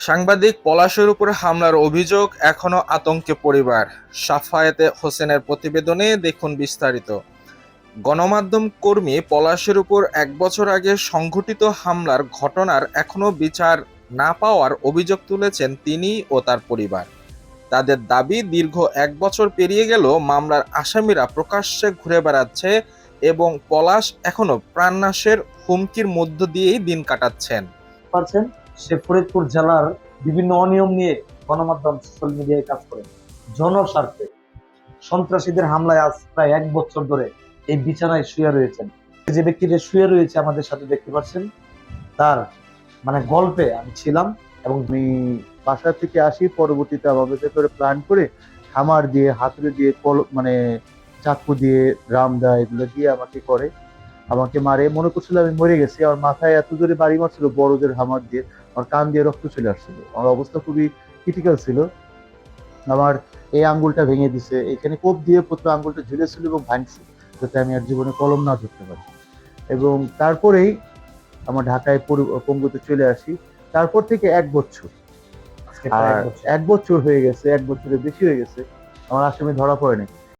সাংবাদিক পলাশের উপর হামলার অভিযোগ এখনো আতঙ্কে পরিবার। সাফায়েতে হোসেনের প্রতিবেদনে দেখুন বিস্তারিত। গণমাধ্যম কর্মী পলাশের উপর ১ বছর আগে সংঘটিত হামলার ঘটনার এখনো বিচার না পাওয়ার অভিযোগ তুলেছেন তিনি ও তার পরিবার। তাদের দাবি, দীর্ঘ ১ বছর পেরিয়ে গেলেও মামলার আসামিরা প্রকাশ্যে ঘুরে বেড়াচ্ছে এবং পলাশ এখনো প্রাণনাশের হুমকির মধ্য দিয়েই দিন কাটাচ্ছেন। পারছেন, সে ফরিদপুর জেলার বিভিন্ন অনিয়ম নিয়ে গণমাধ্যম সোশ্যাল মিডিয়ায় কাজ করে জনস্বার্থে। সন্ত্রাসীদের হামলায় আজ প্রায় ১ বছর ধরে এই বিছানায় শুয়ে রয়েছেন। যে ব্যক্তিটা শুয়ে রয়েছে আমাদের সাথে দেখতে পাচ্ছেন, তার গল্পে আমি ছিলাম। এবং আমি বাসা থেকে আসি, পরবর্তীতে আমার ভেতরে প্ল্যান করে খামার দিয়ে, হাতুড়ি দিয়ে, চাকু দিয়ে, রাম দা এগুলো দিয়ে আমাকে মারে। মনে করছিল আমি মরে গেছি। আমার মাথায় এত জোরে বাড়ি মারছিল বড়দের হামার দিয়ে, আমার কান দিয়ে রক্ত চলে আসছিল। আমার অবস্থা খুবই ক্রিটিক্যাল ছিল। আমার এই আঙ্গুলটা ভেঙে দিছে, এখানে কোপ দিয়ে প্রথমে আঙ্গুলটা ঝুলেছিল এবং ভাঙছে, যাতে আমি আর জীবনে কলম না ধরতে পারি। এবং তারপরেই আমার ঢাকায় পঙ্গুতে চলে আসি। তারপর থেকে ১ বছর, আজকে প্রায় আর ১ বছর। ১ বছর হয়ে গেছে, ১ বছরের বেশি হয়ে গেছে, আমার আসামি ধরা পড়ে নাই।